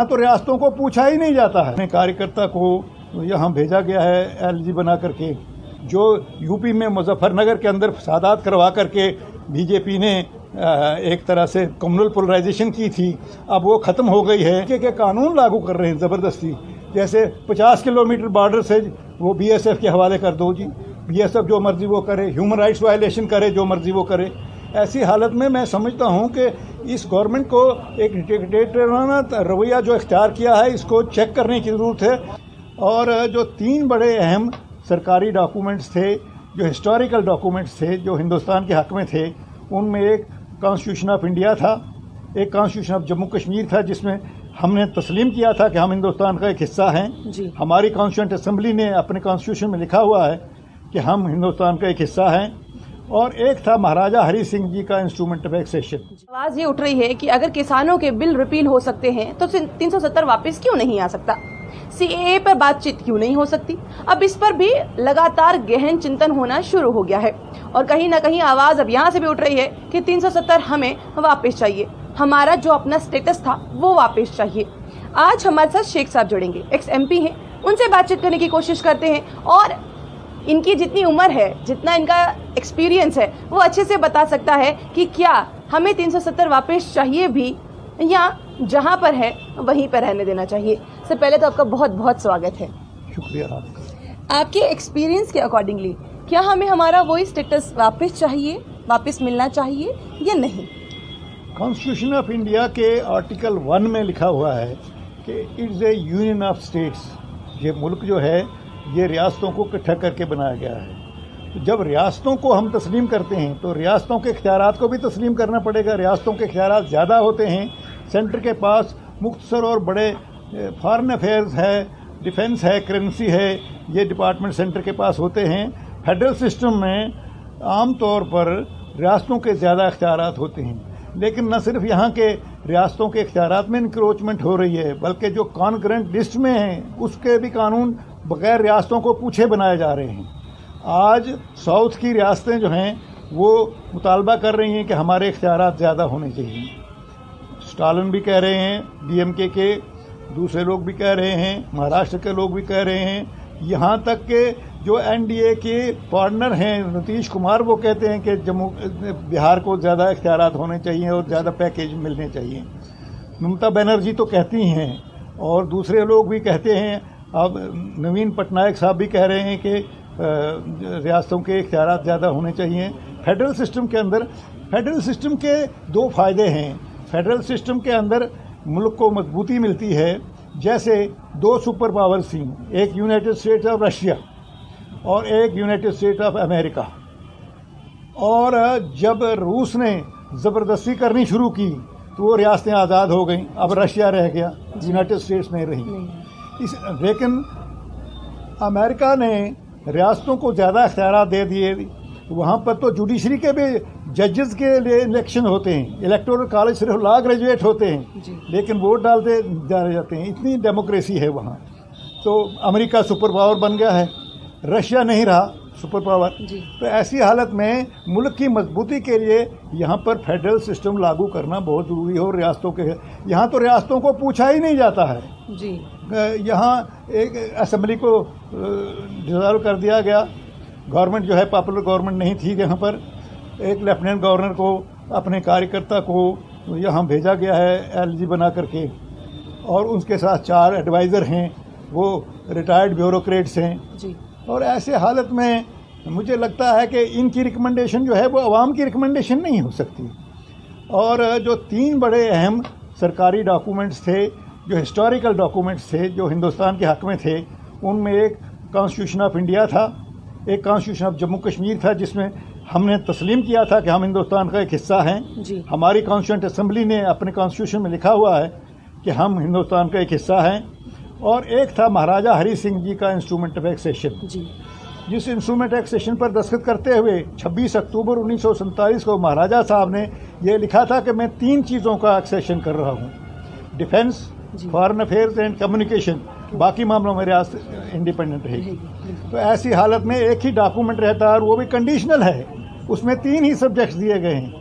तो रियासतों को पूछा ही नहीं जाता है। कार्यकर्ता को यहाँ भेजा गया है एलजी बना करके, जो यूपी में मुजफ्फरनगर के अंदर फसादात करवा करके बीजेपी ने एक तरह से कम्युनल पोलराइजेशन की थी, अब वो ख़त्म हो गई है कि कानून लागू कर रहे हैं ज़बरदस्ती। जैसे 50 किलोमीटर बॉर्डर से वो बीएसएफ के हवाले कर दो जी, बीएसएफ जो मर्जी वो करे, ह्यूमन राइट्स वायलेशन करे जो मर्जी वो करे। ऐसी हालत में मैं समझता हूँ कि इस गवर्नमेंट को एक डिक्टेटराना रवैया जो इख्तियार किया है, इसको चेक करने की ज़रूरत है। और जो 3 बड़े अहम सरकारी डॉक्यूमेंट्स थे, जो हिस्टोरिकल डॉक्यूमेंट्स थे, जो हिंदुस्तान के हक़ में थे, उनमें एक कॉन्स्टिट्यूशन ऑफ इंडिया था, एक कॉन्स्टिट्यूशन ऑफ जम्मू कश्मीर था, जिसमें हमने तस्लीम किया था कि हम हिंदुस्तान का एक हिस्सा हैं। हमारी कॉन्स्टिट्यूंट असेंबली ने अपने कॉन्स्टिट्यूशन में लिखा हुआ है कि हम हिंदुस्तान का एक हिस्सा हैं। और एक था महाराजा हरि सिंह जी का इंस्ट्रूमेंट ऑफ एक्सेशन। आवाज ये उठ रही है कि अगर किसानों के बिल रिपील हो सकते हैं तो 370 वापस क्यों नहीं आ सकता, सीएए पर बातचीत क्यों नहीं हो सकती। अब इस पर भी लगातार गहन चिंतन होना शुरू हो गया है और कहीं ना कहीं आवाज अब यहाँ से भी उठ रही है कि 370 हमें वापस चाहिए, हमारा जो अपना स्टेटस था वो वापस चाहिए। आज हमारे साथ शेख साहब जुड़ेंगे, एक्स MP हैं, उनसे बातचीत करने की कोशिश करते हैं और इनकी जितनी उम्र है, जितना इनका एक्सपीरियंस है, वो अच्छे से बता सकता है कि क्या हमें 370 वापस चाहिए भी या जहां पर है वहीं पर रहने देना चाहिए। सबसे पहले तो आपका बहुत बहुत स्वागत है। शुक्रिया आपका। आपके एक्सपीरियंस के अकॉर्डिंगली क्या हमें हमारा वही स्टेटस वापस चाहिए, वापस मिलना चाहिए या नहीं? कॉन्स्टिट्यूशन ऑफ इंडिया के आर्टिकल 1 में लिखा हुआ है कि it's A union of states. ये मुल्क जो है ये रियासतों को इकट्ठा करके बनाया गया है। तो जब रियासतों को हम तस्लीम करते हैं तो रियासतों के इख्तियारात को भी तस्लीम करना पड़ेगा। रियासतों के इख्तियारात ज़्यादा होते हैं, सेंटर के पास मुख्तसर और बड़े फॉरेन अफेयर्स है, डिफेंस है, करेंसी है, ये डिपार्टमेंट सेंटर के पास होते हैं। फेडरल सिस्टम में आम तौर पर रियासतों के ज़्यादा इख्तियारात होते हैं, लेकिन न सिर्फ यहाँ के रियासतों के इख्तियारात में इंक्रोचमेंट हो रही है, बल्कि जो कॉन्करेंट लिस्ट में हैं उसके भी कानून बगैर रियासतों को पूछे बनाए जा रहे हैं। आज साउथ की रियासतें जो हैं वो मुतालबा कर रही हैं कि हमारे इख्तियारात ज़्यादा होने चाहिए। स्टालिन भी कह रहे हैं, DMK के दूसरे लोग भी कह रहे हैं, महाराष्ट्र के लोग भी कह रहे हैं, यहाँ तक के जो NDA के पार्टनर हैं नीतीश कुमार, वो कहते हैं कि बिहार को ज़्यादा इख्तियारात होने चाहिए और ज़्यादा पैकेज मिलने चाहिए। ममता बनर्जी तो कहती हैं और दूसरे लोग भी कहते हैं। अब नवीन पटनायक साहब भी कह रहे हैं कि रियासतों के इख्तियारात ज़्यादा होने चाहिए। फेडरल सिस्टम के अंदर फेडरल सिस्टम के 2 फ़ायदे हैं। फेडरल सिस्टम के अंदर मुल्क को मजबूती मिलती है, जैसे 2 सुपर पावर्स थी, एक यूनाइटेड स्टेट्स ऑफ रशिया और एक यूनाइटेड स्टेट्स ऑफ अमेरिका। और जब रूस ने ज़बरदस्ती करनी शुरू की तो वो रियासतें आज़ाद हो गईं, अब रशिया रह गया, यूनाइटेड स्टेट्स नहीं रही। लेकिन अमेरिका ने रियासतों को ज़्यादा इख्तियारात दे दिए। वहाँ पर तो जुडिशरी के भी जजेस के लिए इलेक्शन होते हैं, इलेक्टोरल कॉलेज सिर्फ लॉ ग्रेजुएट होते हैं, लेकिन वोट डालते जाते हैं। इतनी डेमोक्रेसी है वहाँ। तो अमेरिका सुपर पावर बन गया है, रशिया नहीं रहा सुपर पावर। तो ऐसी हालत में मुल्क की मजबूती के लिए यहाँ पर फेडरल सिस्टम लागू करना बहुत ज़रूरी हो। रियासतों के यहाँ तो रियासतों को पूछा ही नहीं जाता है जी। यहाँ एक असेंबली को डिसॉल्व कर दिया गया। गवर्नमेंट जो है पॉपुलर गवर्नमेंट नहीं थी यहाँ पर। एक लेफ्टिनेंट गवर्नर को, अपने कार्यकर्ता को यहाँ भेजा गया है LG बना करके, और उसके साथ 4 एडवाइज़र हैं, वो रिटायर्ड ब्यूरोक्रेट्स हैं जी। और ऐसे हालत में मुझे लगता है कि इनकी रिकमेंडेशन जो है वो आवाम की रिकमेंडेशन नहीं हो सकती। और जो 3 बड़े अहम सरकारी डॉक्यूमेंट्स थे, जो हिस्टोरिकल डॉक्यूमेंट्स थे, जो हिंदुस्तान के हक़ में थे, उनमें एक कॉन्स्टिट्यूशन ऑफ इंडिया था, एक कॉन्स्टिट्यूशन ऑफ जम्मू कश्मीर था, जिसमें हमने तस्लीम किया था कि हम हिंदुस्तान का एक हिस्सा हैं। हमारी कॉन्स्टिट्यूंट असेंबली ने अपने कॉन्स्टिट्यूशन में लिखा हुआ है कि हम हिंदुस्तान का एक हिस्सा हैं। और एक था महाराजा हरि सिंह जी का इंस्ट्रूमेंट ऑफ एक्सेशन, जिस इंस्ट्रूमेंट एक्सेशन पर दस्तखत करते हुए 26 अक्टूबर 1947 को महाराजा साहब ने यह लिखा था कि मैं 3 चीज़ों का एक्सेशन कर रहा हूँ, defence, foreign affairs and communication. बाकी मामलों में रियासत इंडिपेंडेंट रहेगी। तो ऐसी हालत में एक ही डॉक्यूमेंट रहता है और वो भी कंडीशनल है। उसमें 3 ही सब्जेक्ट्स दिए गए हैं,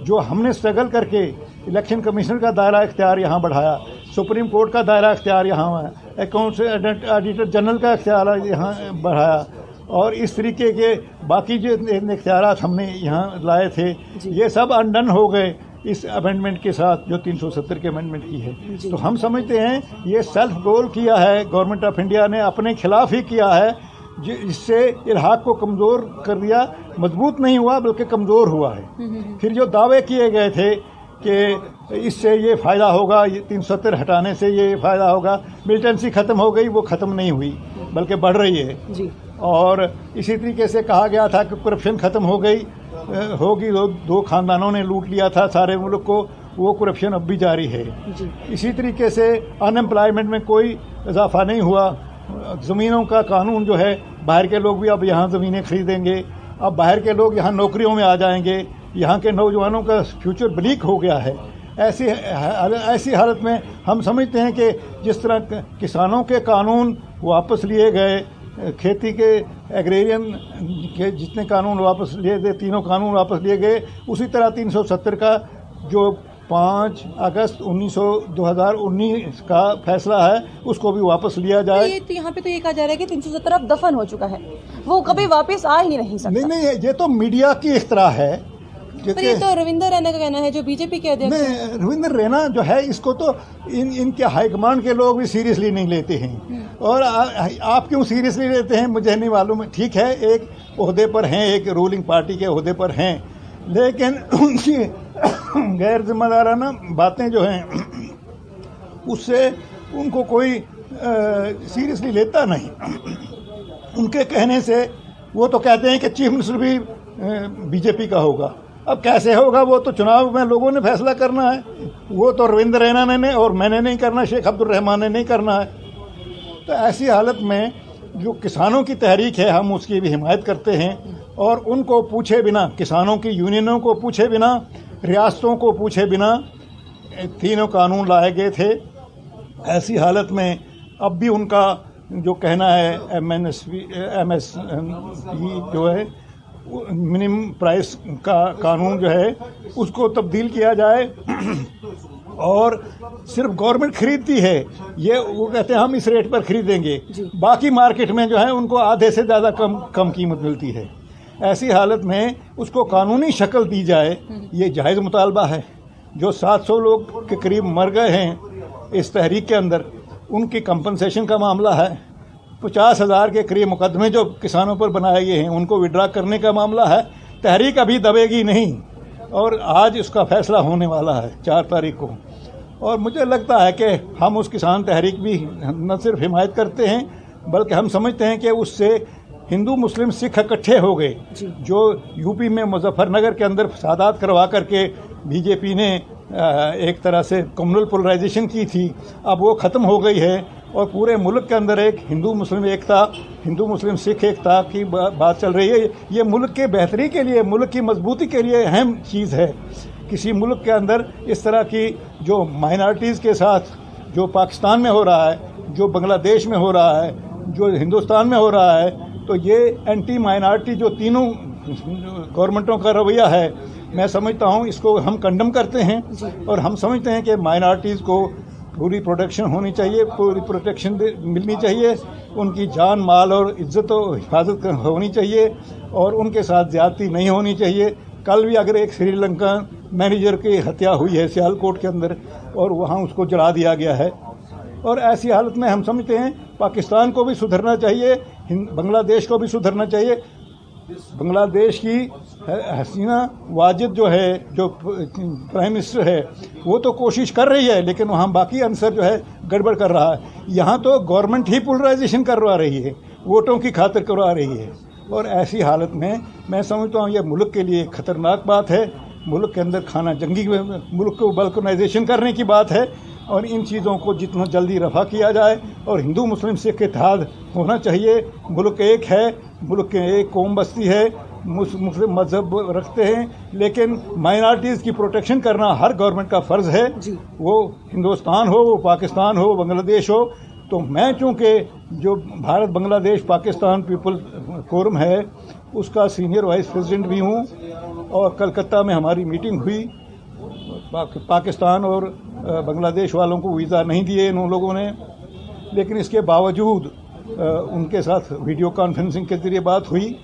जो हमने स्ट्रगल करके इलेक्शन कमीशनर का दायरा इख्तियार यहाँ बढ़ाया, सुप्रीम कोर्ट का दायरा इख्तियार यहाँ है, अकाउंट्स ऑडिटर जनरल का इख्तियार यहाँ बढ़ाया, और इस तरीके के बाकी जो इख्तियारात हमने यहाँ लाए थे ये सब अनडन हो गए इस अमेंडमेंट के साथ जो 370 के अमेंडमेंट की है। तो हम समझते हैं ये सेल्फ गोल किया है गवर्नमेंट ऑफ इंडिया ने, अपने खिलाफ ही किया है, जिससे इल्हाक को कमज़ोर कर दिया, मजबूत नहीं हुआ बल्कि कमज़ोर हुआ है। फिर जो दावे किए गए थे कि इससे ये फ़ायदा होगा, ये 370 हटाने से ये फ़ायदा होगा, मिलिटेंसी ख़त्म हो गई, वो ख़त्म नहीं हुई बल्कि बढ़ रही है जी। और इसी तरीके से कहा गया था कि करप्शन ख़त्म हो गई होगी, दो ख़ानदानों ने लूट लिया था सारे मुल्क को, वो करप्शन अब भी जारी है जी। इसी तरीके से अनएम्प्लॉयमेंट में कोई इजाफा नहीं हुआ, ज़मीनों का कानून जो है, बाहर के लोग भी अब यहाँ ज़मीनें खरीदेंगे, अब बाहर के लोग यहाँ नौकरियों में आ जाएंगे, यहाँ के नौजवानों का फ्यूचर ब्लैक हो गया है। ऐसी हालत में हम समझते हैं कि जिस तरह किसानों के कानून वापस लिए गए, खेती के एग्रेरियन के जितने कानून वापस लिए गए, तीनों कानून वापस लिए गए, उसी तरह 370 का जो 5 अगस्त 2019 का फैसला है उसको भी वापस लिया जाए। ये तो यहाँ पे तो ये कहा जा रहा है कि 370 अब दफन हो चुका है, वो कभी वापस आ ही नहीं सकता। नहीं, ये तो मीडिया की इख्तरा है। पर ये तो रविंद्र रैना का कहना है, जो बीजेपी के अध्यक्ष हैं। रविंद्र रैना जो है, इसको तो इनके हाईकमांड के लोग भी सीरियसली नहीं लेते हैं, और आप क्यों सीरियसली लेते हैं मुझे नहीं मालूम। ठीक है, एक ओहदे पर हैं, एक रूलिंग पार्टी के ओहदे पर हैं, लेकिन उनकी गैर जिम्मेदाराना बातें जो हैं उससे उनको कोई सीरियसली लेता नहीं। उनके कहने से वो तो कहते हैं कि चीफ मिनिस्टर भी बीजेपी का होगा। अब कैसे होगा वो तो चुनाव में लोगों ने फैसला करना है, वो तो रविंद्र रैना ने और मैंने नहीं करना, शेख अब्दुल रहमान ने नहीं करना है। तो ऐसी हालत में जो किसानों की तहरीक है हम उसकी भी हिमायत करते हैं, और उनको पूछे बिना, किसानों की यूनियनों को पूछे बिना, रियासतों को पूछे बिना तीनों कानून लाए गए थे। ऐसी हालत में अब भी उनका जो कहना है MSP जो है मिनिमम प्राइस का कानून जो है उसको तब्दील किया जाए, और सिर्फ गवर्नमेंट खरीदती है, ये वो कहते हैं हम इस रेट पर खरीदेंगे, बाकी मार्केट में जो है उनको आधे से ज़्यादा कम कीमत मिलती है। ऐसी हालत में उसको कानूनी शक्ल दी जाए, ये जायज़ मुतालबा है। जो 700 लोग के करीब मर गए हैं इस तहरीक के अंदर, उनकी कंपनसेशन का मामला है। 50,000 के करीब मुकदमे जो किसानों पर बनाए गए हैं उनको विड्रा करने का मामला है। तहरीक अभी दबेगी नहीं, और आज उसका फैसला होने वाला है 4 तारीख को। और मुझे लगता है कि हम उस किसान तहरीक भी न सिर्फ हिमायत करते हैं, बल्कि हम समझते हैं कि उससे हिंदू मुस्लिम सिख इकट्ठे हो गए। जो यूपी में मुजफ्फरनगर के अंदर फसादात करवा करके बीजेपी ने एक तरह से कम्युनल पोलराइजेशन की थी, अब वो ख़त्म हो गई है, और पूरे मुल्क के अंदर एक हिंदू मुस्लिम एकता, हिंदू मुस्लिम सिख एकता की बात चल रही है। ये मुल्क के बेहतरी के लिए, मुल्क की मजबूती के लिए अहम चीज़ है। किसी मुल्क के अंदर इस तरह की जो माइनॉरिटीज़ के साथ जो पाकिस्तान में हो रहा है, जो बांग्लादेश में हो रहा है, जो हिंदुस्तान में हो रहा है, तो ये एंटी माइनॉरिटी जो तीनों गवर्नमेंटों का रवैया है, मैं समझता हूँ इसको हम कंडम करते हैं, और हम समझते हैं कि माइनॉरिटीज़ को पूरी प्रोटेक्शन होनी चाहिए, पूरी प्रोटेक्शन मिलनी चाहिए, उनकी जान माल और इज्जत और हिफाजत होनी चाहिए, और उनके साथ ज़्यादती नहीं होनी चाहिए। कल भी अगर एक श्रीलंका मैनेजर की हत्या हुई है सियालकोट के अंदर, और वहाँ उसको जला दिया गया है, और ऐसी हालत में हम समझते हैं पाकिस्तान को भी सुधरना चाहिए, बांग्लादेश को भी सुधरना चाहिए। बांग्लादेश की हसीना वाजिद जो है, जो प्राइम मिनिस्टर है, वो तो कोशिश कर रही है, लेकिन वहाँ बाकी अंसर जो है गड़बड़ कर रहा है। यहाँ तो गवर्नमेंट ही पोलराइजेशन करवा रही है, वोटों की खातिर करवा रही है, और ऐसी हालत में मैं समझता हूँ ये मुल्क के लिए ख़तरनाक बात है। मुल्क के अंदर खाना जंगी, मुल्क को बल्कनाइजेशन करने की बात है, और इन चीज़ों को जितना जल्दी रफा किया जाए, और हिंदू मुस्लिम सिख इत्तेहाद होना चाहिए। मुल्क एक है, मुल्क के एक कौम बस्ती है, मुस्लिम मजहब रखते हैं, लेकिन माइनॉरिटीज़ की प्रोटेक्शन करना हर गवर्नमेंट का फ़र्ज़ है, वो हिंदुस्तान हो, वो पाकिस्तान हो, बांग्लादेश हो। तो मैं चूँकि जो भारत बांग्लादेश पाकिस्तान पीपल फोरम है उसका सीनियर वाइस प्रेसिडेंट भी हूँ, और कलकत्ता में हमारी मीटिंग हुई पाकिस्तान और बांग्लादेश वालों को वीज़ा नहीं दिए इन लोगों ने, लेकिन इसके बावजूद उनके साथ वीडियो कॉन्फ्रेंसिंग के जरिए बात हुई।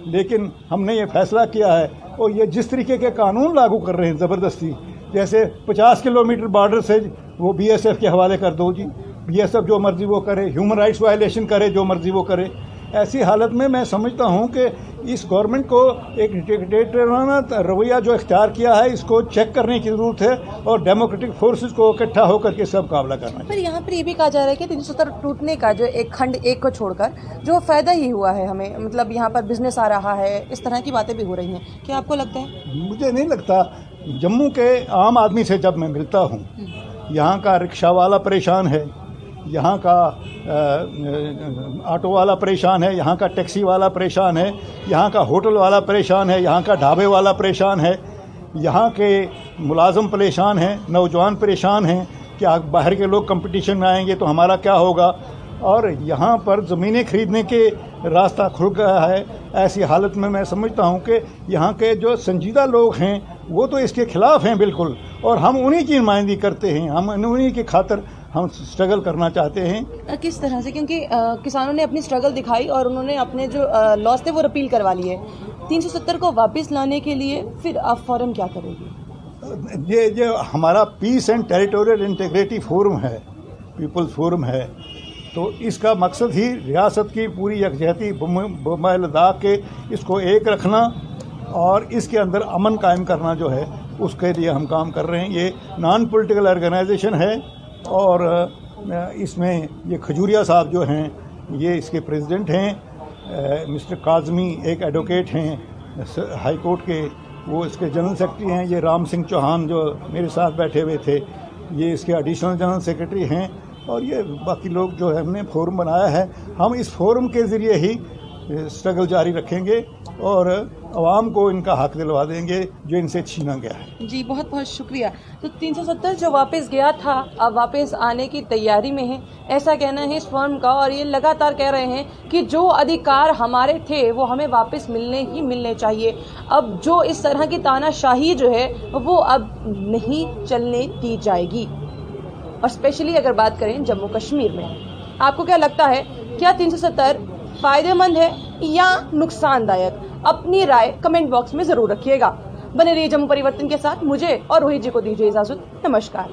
लेकिन हमने ये फैसला किया है, और ये जिस तरीके के कानून लागू कर रहे हैं ज़बरदस्ती, जैसे 50 किलोमीटर बॉर्डर से वो बीएसएफ के हवाले कर दो जी, बीएसएफ जो मर्जी वो करे, ह्यूमन राइट्स वायलेशन करे जो मर्जी वो करे। ऐसी हालत में मैं समझता हूं कि इस गवर्नमेंट को एक डिक्टेटराना रवैया जो इख्तियार किया है, इसको चेक करने की ज़रूरत है और डेमोक्रेटिक फोर्सेस को इकट्ठा होकर के सब मुकाबला करना चाहिए। पर यहाँ पर ये भी कहा जा रहा है कि 370 टूटने का जो एक खंड एक को छोड़कर जो फ़ायदा ही हुआ है हमें, मतलब यहाँ पर बिजनेस आ रहा है, इस तरह की बातें भी हो रही हैं। क्या आपको लगता है? मुझे नहीं लगता। जम्मू के आम आदमी से जब मैं मिलता हूँ, यहाँ का रिक्शा वाला परेशान है, यहाँ का ऑटो वाला परेशान है, यहाँ का टैक्सी वाला परेशान है, यहाँ का होटल वाला परेशान है, यहाँ का ढाबे वाला परेशान है, यहाँ के मुलाजम परेशान हैं, नौजवान परेशान हैं कि बाहर के लोग कंपटीशन में आएंगे तो हमारा क्या होगा। और यहाँ पर ज़मीनें खरीदने के रास्ता खुल गया है। ऐसी हालत में मैं समझता हूँ कि यहाँ के जो संजीदा लोग हैं वो तो इसके खिलाफ हैं बिल्कुल, और हम उन्हीं की नुमाइंदगी करते हैं, हम उन्हीं की खातिर हम स्ट्रगल करना चाहते हैं। किस तरह से? क्योंकि किसानों ने अपनी स्ट्रगल दिखाई और उन्होंने अपने जो लॉस थे वो रिपील करवा लिए। 370 को वापस लाने के लिए फिर आप फौरन क्या करेंगे? ये हमारा peace and territorial integrity forum है, पीपल्स फोरम है, तो इसका मकसद ही रियासत की पूरी यकजहती बम्बई लद्दाख के इसको एक रखना और इसके अंदर अमन कायम करना जो है उसके लिए हम काम कर रहे हैं। ये नॉन पॉलिटिकल ऑर्गेनाइजेशन है और इसमें ये खजूरिया साहब जो हैं ये इसके प्रेसिडेंट हैं, मिस्टर काजमी एक एडवोकेट हैं हाई कोर्ट के, वो इसके जनरल सेक्रेटरी हैं, ये राम सिंह चौहान जो मेरे साथ बैठे हुए थे ये इसके एडिशनल जनरल सेक्रेटरी हैं, और ये बाकी लोग जो है हमने फोरम बनाया है। हम इस फोरम के ज़रिए ही स्ट्रगल जारी रखेंगे और आवाम को इनका हक दिलवा देंगे जो इनसे छीना गया है। जी बहुत बहुत शुक्रिया। तो 370 जो वापस गया था अब वापस आने की तैयारी में है, ऐसा कहना है इस फर्म का, और ये लगातार कह रहे हैं कि जो अधिकार हमारे थे वो हमें वापस मिलने चाहिए। अब जो इस तरह की तानाशाही जो है वो अब नहीं चलने दी जाएगी। और स्पेशली अगर बात करें जम्मू कश्मीर में, आपको क्या लगता है, क्या 370 फायदेमंद है या नुकसानदायक? अपनी राय कमेंट बॉक्स में जरूर रखिएगा। बने रहिए जम्मू परिवर्तन के साथ। मुझे और रोहित जी को दीजिए इजाजत। नमस्कार।